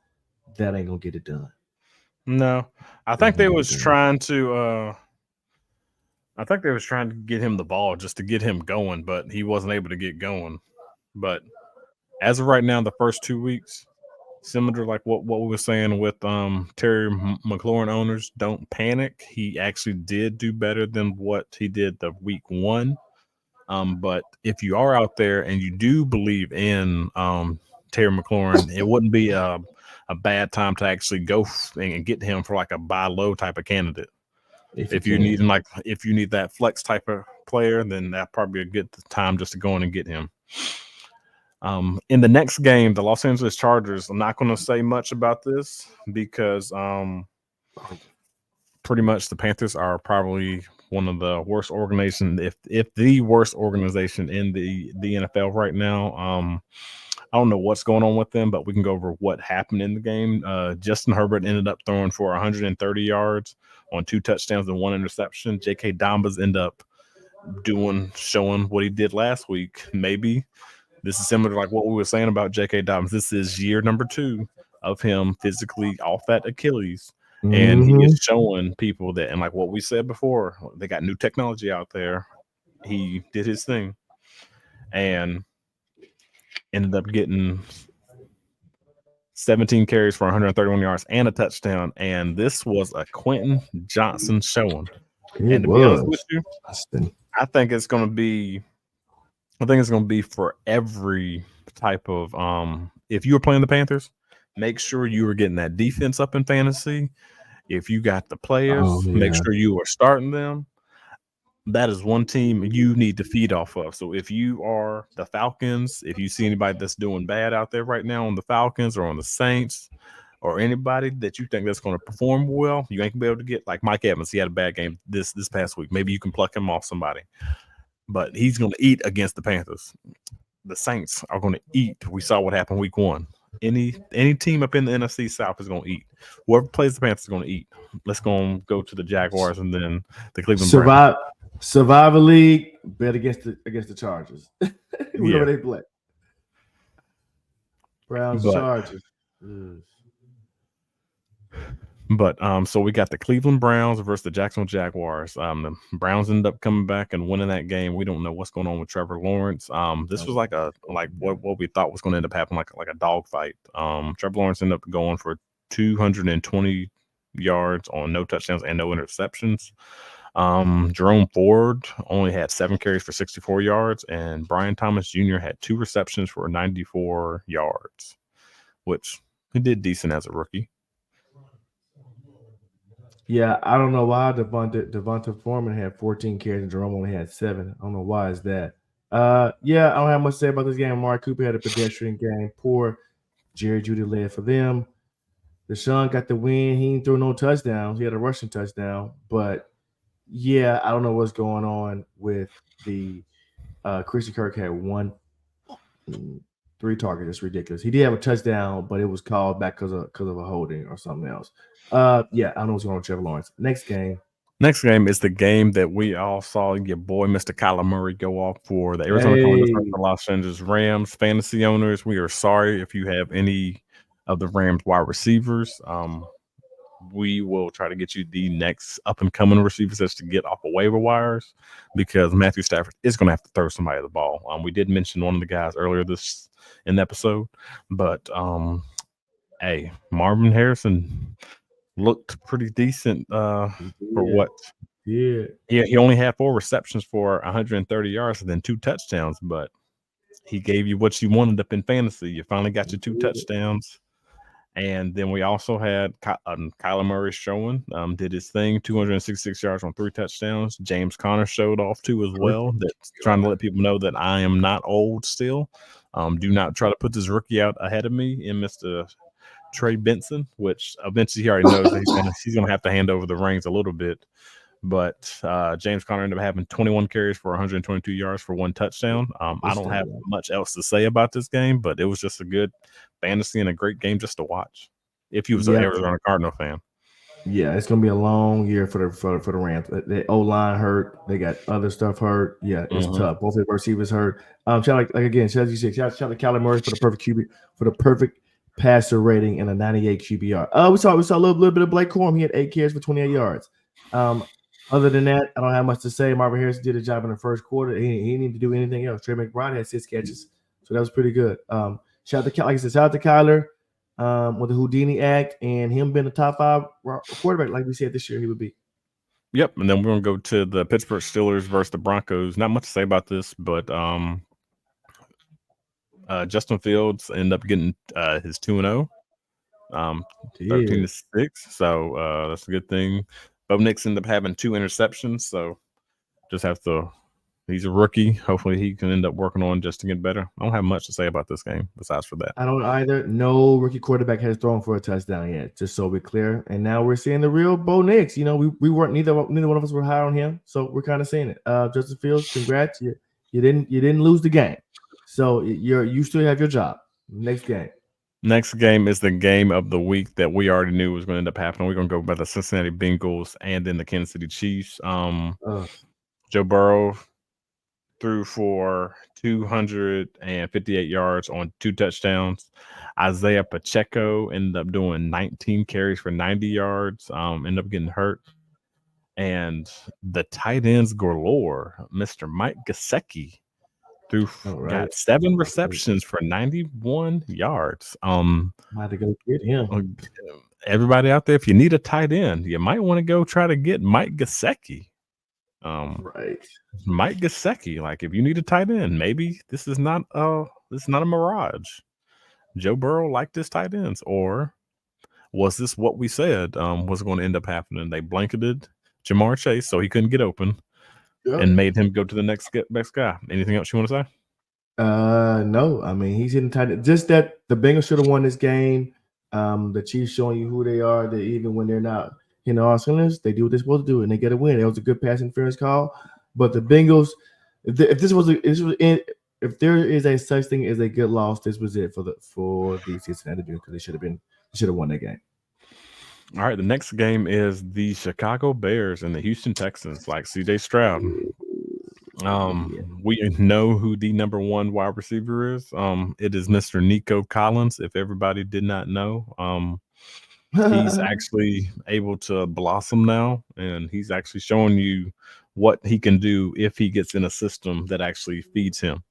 That ain't gonna get it done. No, I think they was trying to. I think they was trying to get him the ball just to get him going, but he wasn't able to get going. But as of right now, the first 2 weeks, similar to like what we were saying with Terry McLaurin owners, don't panic. He actually did do better than what he did the week 1. But if you are out there and you do believe in Terry McLaurin, it wouldn't be a bad time to actually go and get him for like a buy low type of candidate. If you need that flex type of player, then that probably a good time just to go in and get him. In the next game, the Los Angeles Chargers, I'm not going to say much about this because pretty much the Panthers are probably one of the worst organizations, if the worst organization in the NFL right now. I don't know what's going on with them, but we can go over what happened in the game. Justin Herbert ended up throwing for 130 yards on 2 touchdowns and 1 interception. J.K. Dobbins ended up showing what he did last week. Maybe this is similar to like what we were saying about J.K. Dobbins. This is year number 2 of him physically off that Achilles. And he is showing people that, and like what we said before, they got new technology out there. He did his thing and ended up getting 17 carries for 131 yards and a touchdown. And this was a Quentin Johnson showing. And to be honest with you, I think it's going to be for every type of if you were playing the Panthers, make sure you were getting that defense up in fantasy. If you got the players, make sure you are starting them. That is one team you need to feed off of. So if you are the Falcons, if you see anybody that's doing bad out there right now on the Falcons or on the Saints or anybody that you think that's going to perform well, you ain't going to be able to get like Mike Evans. He had a bad game this past week. Maybe you can pluck him off somebody. But he's going to eat against the Panthers. The Saints are going to eat. We saw what happened week 1. Any team up in the NFC South is going to eat. Whoever plays the Panthers is going to eat. Let's go to the Jaguars and then the Cleveland Browns. Survivor League, bet against the Chargers. Whoever they play. Browns, Chargers. But so we got the Cleveland Browns versus the Jacksonville Jaguars. The Browns ended up coming back and winning that game. We don't know what's going on with Trevor Lawrence. This was like what we thought was going to end up happening, like a dogfight. Trevor Lawrence ended up going for 220 yards on no touchdowns and no interceptions. Jerome Ford only had 7 carries for 64 yards, and Brian Thomas Jr. had 2 receptions for 94 yards, which he did decent as a rookie. Yeah, I don't know why Devonta Foreman had 14 carries and Jerome only had 7. I don't know why is that. I don't have much to say about this game. Amari Cooper had a pedestrian game. Poor Jerry Jeudy led for them. Deshaun got the win. He didn't throw no touchdowns. He had a rushing touchdown. But, yeah, I don't know what's going on with the Christian Kirk had 3 targets. It's ridiculous. He did have a touchdown, but it was called back because of a holding or something else. I don't know what's going on with Trevor Lawrence. Next game is the game that we all saw your boy Mr. Kyler Murray go off for the Arizona Cardinals versus the Los Angeles Rams. Fantasy owners, we are sorry if you have any of the Rams wide receivers. We will try to get you the next up-and-coming receivers just to get off of waiver wires because Matthew Stafford is going to have to throw somebody the ball. We did mention one of the guys earlier in the episode, but Marvin Harrison looked pretty decent for what? Yeah. He only had 4 receptions for 130 yards and then 2 touchdowns, but he gave you what you wanted up in fantasy. You finally got your 2 touchdowns. And then we also had Kyler Murray showing, did his thing, 266 yards on 3 touchdowns. James Conner showed off too as well. That's trying to let people know that I am not old still. Do not try to put this rookie out ahead of me in Mr. Trey Benson, which eventually he already knows that he's gonna have to hand over the reins a little bit. But James Conner ended up having 21 carries for 122 yards for 1 touchdown. I don't have much else to say about this game, but it was just a good fantasy and a great game just to watch. If you was an Arizona Cardinal fan. Yeah, it's gonna be a long year for the Rams. The O-line hurt. They got other stuff hurt. Yeah, it's tough. Both of the receivers hurt. Shout out shout out to Kyler Murray for the perfect QB, for the perfect passer rating and a 98 QBR. We saw a little bit of Blake Corum. He had 8 carries for 28 yards. Other than that, I don't have much to say. Marvin Harrison did a job in the first quarter. He didn't need to do anything else. Trey McBride had 6 catches, so that was pretty good. Shout out to Kyler with the Houdini act and him being a top 5 quarterback, like we said this year he would be. Yep, and then we're gonna go to the Pittsburgh Steelers versus the Broncos. Not much to say about this, but Justin Fields ended up getting his 2-0, 13-6. So that's a good thing. Bo Nix ended up having 2 interceptions, so just have to. He's a rookie. Hopefully, he can end up working on just to get better. I don't have much to say about this game besides for that. I don't either. No rookie quarterback has thrown for a touchdown yet, just so we're clear. And now we're seeing the real Bo Nix. You know, we weren't neither one of us were high on him, so we're kind of seeing it. Justin Fields, congrats. You didn't lose the game, so you still have your job. Next game. Next game is the game of the week that we already knew was going to end up happening. We're going to go by the Cincinnati Bengals and then the Kansas City Chiefs. Joe Burrow threw for 258 yards on 2 touchdowns. Isaiah Pacheco ended up doing 19 carries for 90 yards, ended up getting hurt. And the tight ends galore, Mr. Mike Gesicki got 7 receptions for 91 yards. I had to go get him. Everybody out there, if you need a tight end, you might want to go try to get Mike Gesicki. Mike Gesicki. Like, if you need a tight end, maybe this is not a mirage. Joe Burrow liked his tight ends, or was this what we said was going to end up happening? They blanketed Jamar Chase so he couldn't get open and made him go to the next guy. Anything else you want to say? No. I mean, he's hitting tight end. Just that the Bengals should have won this game. The Chiefs showing you who they are. That even when they're not all cylinders, they do what they're supposed to do, and they get a win. It was a good pass interference call. But the Bengals, if there is a such thing as a good loss, this was it for the Cincinnati Bengals, because they should have won that game. All right, the next game is the Chicago Bears and the Houston Texans. Like CJ Stroud. We know who the number 1 wide receiver is. It is Mr. Nico Collins. If everybody did not know, he's actually able to blossom now, and he's actually showing you what he can do if he gets in a system that actually feeds him.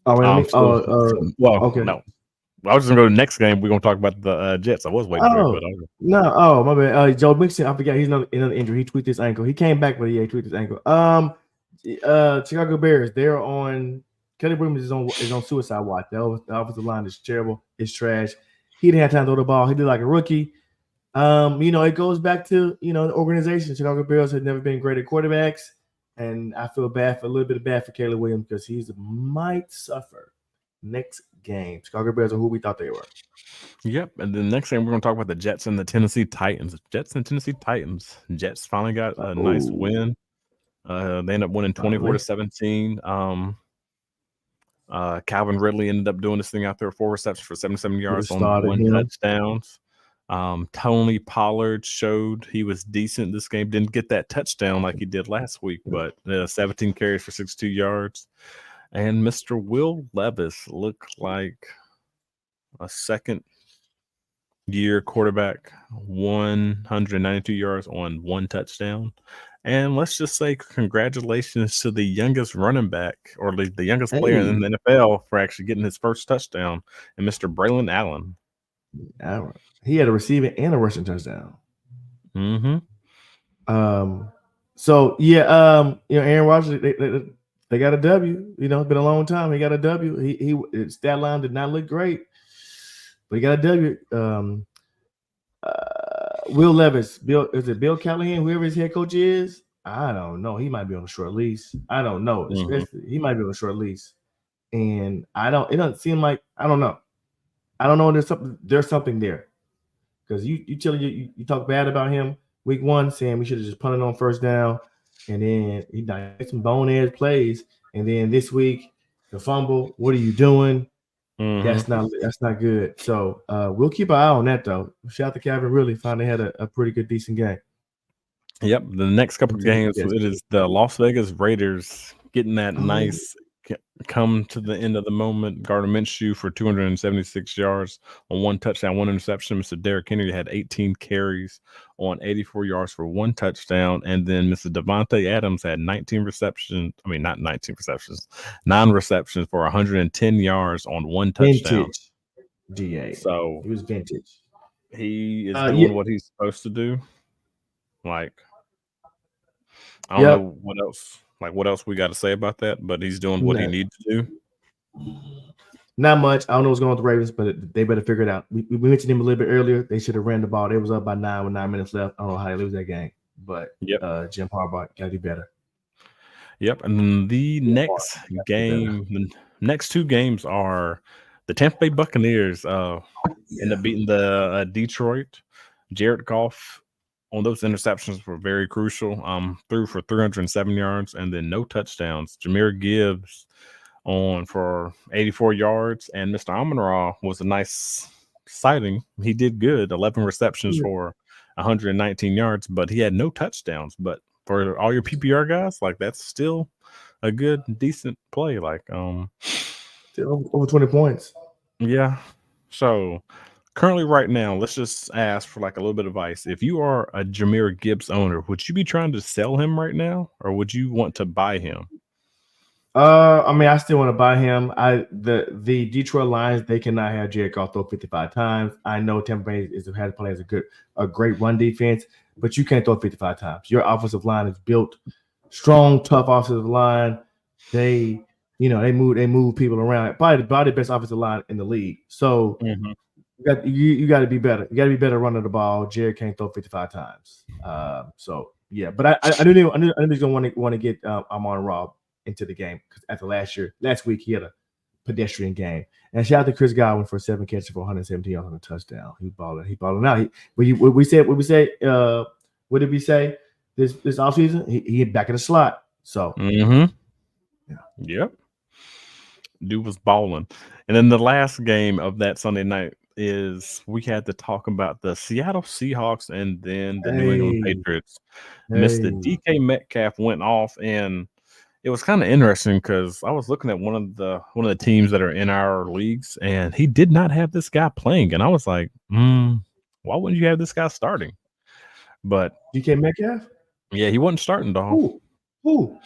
Okay. No. I was just going to go to the next game. We're going to talk about the Jets. I was waiting for it, but my bad. Joe Mixon, I forgot he's another injury. He tweaked his ankle. He came back, but he tweaked his ankle. Chicago Bears, they're on. Kelly Williams is on suicide watch. The offensive line is terrible. It's trash. He didn't have time to throw the ball. He did like a rookie. It goes back to the organization. Chicago Bears have never been great at quarterbacks, and I feel a little bit bad for Caleb Williams because he might suffer next game. Chicago Bears are who we thought they were. Yep, and the next game we're going to talk about the Jets and the Tennessee Titans. Jets finally got a nice win. They ended up winning 24-17. Calvin Ridley ended up doing this thing out there, 4 receptions for 77 yards on 1 touchdowns. Tony Pollard showed he was decent this game. Didn't get that touchdown like he did last week, but 17 carries for 62 yards. And Mr. Will Levis looked like a second-year quarterback, 192 yards on 1 touchdown. And let's just say congratulations to the youngest running back, or the youngest player in the NFL, for actually getting his first touchdown, and Mr. Braylon Allen. He had a receiving and a rushing touchdown. Mm-hmm. Aaron Rodgers, They got a W. You know, it's been a long time. He got a W. His stat line did not look great, but he got a W. Will Levis, Bill Callahan, whoever his head coach is? I don't know. He might be on a short lease. I don't know. He might be on a short lease, and it doesn't seem like I don't know. I don't know. There's something there because you talk bad about him week 1, saying we should have just punted on first down, and then he did some bonehead plays, and then this week the fumble. What are you doing? That's not good. So we'll keep an eye on that though. Shout out to Calvin. Really finally had a pretty good, decent game. Yep. The next couple of games, it is the Las Vegas Raiders getting that nice come to the end of the moment. Gardner Minshew for 276 yards on 1 touchdown, 1 interception. Mr. Derrick Henry had 18 carries on 84 yards for 1 touchdown. And then Mr. Devontae Adams had 9 receptions for 110 yards on 1 touchdown. Vintage DA. So he was vintage. He is doing what he's supposed to do. Like, I don't know what else. Like, what else we got to say about that? But he's doing what he needs to do. Not much. I don't know what's going on with the Ravens, but they better figure it out. We mentioned him a little bit earlier. They should have ran the ball. They was up by 9 with 9 minutes left. I don't know how they lose that game, but Jim Harbaugh got to do better. Yep. And then the next game, the next 2 games are the Tampa Bay Buccaneers end up beating the Detroit. Jared Goff on those interceptions were very crucial. Threw for 307 yards and then no touchdowns. Jahmyr Gibbs on for 84 yards, and Mr. Amon-Ra was a nice sighting. He did good, 11 receptions for 119 yards, but he had no touchdowns. But for all your PPR guys, like that's still a good, decent play. Like over 20 points. Yeah. So currently right now, let's just ask for like a little bit of advice. If you are a Jahmyr Gibbs owner, would you be trying to sell him right now, or would you want to buy him? I mean, I still want to buy him. The Detroit Lions, they cannot have Jared Goff throw 55 times. I know Tampa Bay had to play as a great run defense, but you can't throw 55 times. Your offensive line is built strong, tough offensive line. They move people around. Probably the best offensive line in the league. So you got to be better. You got to be better running the ball. Jared can't throw 55 times. But I knew he's gonna want to get Amon-Ra into the game because after last week he had a pedestrian game. And shout out to Chris Godwin for 7 catches for 117 yards on a touchdown. He balling out. What did we say this offseason? He back in the slot. So Yep. Dude was balling. And then the last game of that Sunday night is we had to talk about the Seattle Seahawks and then the New England Patriots. Mr. DK Metcalf went off, and it was kind of interesting because I was looking at one of the teams that are in our leagues, and he did not have this guy playing, and I was like, why wouldn't you have this guy starting? But DK Metcalf, yeah, he wasn't starting, dog. Who?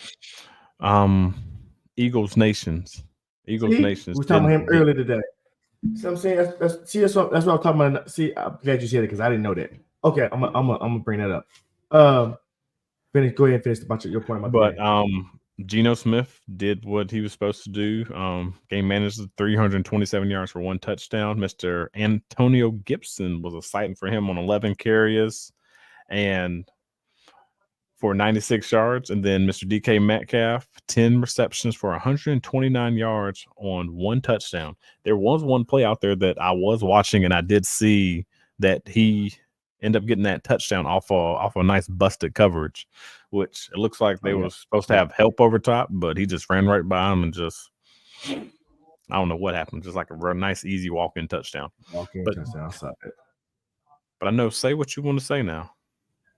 Eagles Nations. We were talking about him earlier today. So I'm saying that's what I'm talking about. See, I'm glad you said it because I didn't know that. Okay, I'm gonna bring that up. Go ahead and finish about your point about but Geno Smith did what he was supposed to do. Game managed 327 yards for 1 touchdown. Mr. Antonio Gibson was a sighting for him on 11 carries and for 96 yards. And then Mr. DK Metcalf, 10 receptions for 129 yards on 1 touchdown. There was one play out there that I was watching, and I did see that he ended up getting that touchdown off a nice busted coverage, which it looks like they were supposed to have help over top, but he just ran right by him and just, I don't know what happened. Just like a real nice, easy walk-in touchdown. Touchdown. I saw it. But I know, say what you want to say now.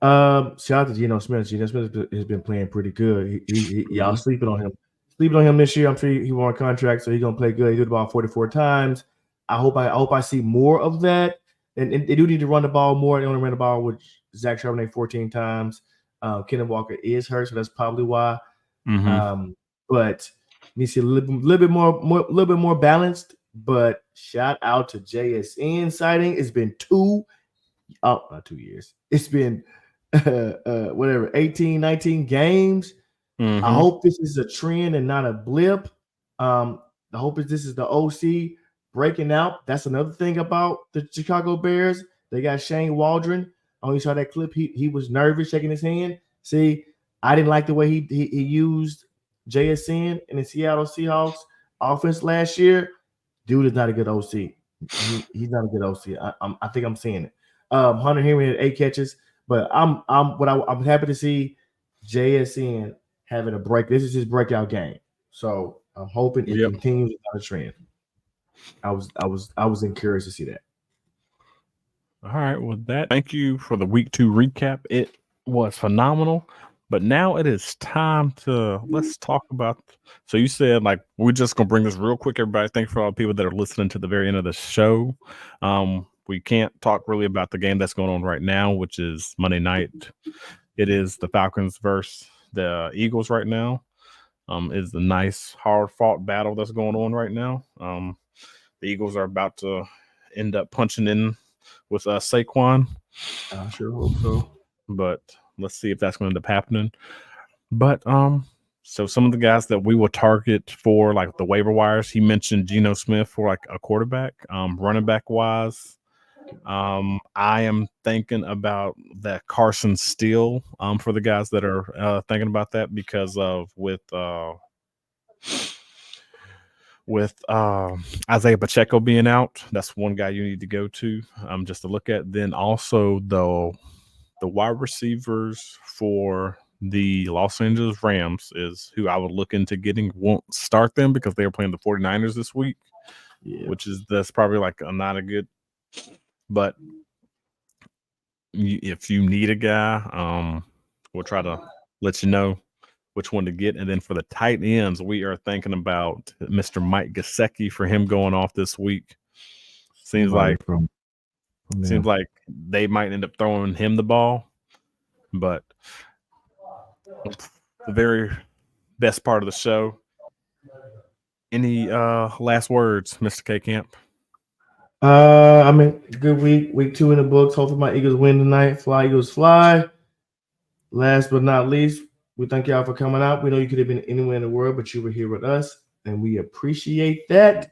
Shout out to Geno Smith. Geno Smith has been playing pretty good. Y'all sleeping on him this year. I'm sure he won a contract, so he's gonna play good. He did the ball 44 times. I hope I see more of that. And they do need to run the ball more. They only ran the ball with Zach Charbonnet 14 times. Kenneth Walker is hurt, so that's probably why. But you see a little bit more balanced. But shout out to JSN sighting. It's been not 2 years. It's been 18, 19 games. Mm-hmm. I hope this is a trend and not a blip. I hope this is the OC breaking out. That's another thing about the Chicago Bears. They got Shane Waldron. Oh, you saw that clip. He was nervous shaking his hand. See, I didn't like the way he used JSN in the Seattle Seahawks offense last year. Dude is not a good OC. He's not a good OC. I think I'm seeing it. Hunter Henry had 8 catches, but I'm happy to see JSN having a break. This is his breakout game. So I'm hoping it continues on a trend. I was encouraged to see that. All right, with that, thank you for the week 2 recap. It was phenomenal. But now it is time to let's talk about. So you said like we're just gonna bring this real quick, everybody. Thank you for all the people that are listening to the very end of the show. We can't talk really about the game that's going on right now, which is Monday night. It is the Falcons versus the Eagles right now. Is the nice hard fought battle that's going on right now. The Eagles are about to end up punching in with Saquon. I sure hope so. But let's see if that's going to end up happening. But so some of the guys that we will target for like the waiver wires, he mentioned Geno Smith for like a quarterback. Running back wise, I am thinking about that Carson Steele for the guys that are thinking about that because of with Isaiah Pacheco being out. That's one guy you need to go to just to look at. Then also the wide receivers for the Los Angeles Rams is who I would look into getting. Won't start them because they are playing the 49ers this week, that's probably like not a good. But if you need a guy, we'll try to let you know which one to get. And then for the tight ends, we are thinking about Mr. Mike Gesicki for him going off this week. Seems like they might end up throwing him the ball, but the very best part of the show. Any last words, Mr. K Camp? I mean, good week 2 in the books. Hopefully my Eagles win tonight. Fly, Eagles, fly. Last but not least, we thank y'all for coming out. We know you could have been anywhere in the world, but you were here with us, and we appreciate that.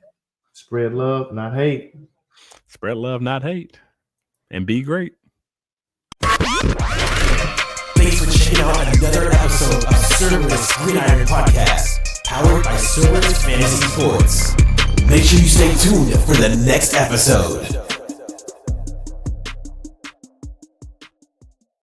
Spread love, not hate. Spread love, not hate. And be great. Thanks for checking out another episode of Cerberus Gridiron Podcast, powered by Cerberus Fantasy Sports. Make sure you stay tuned for the next episode.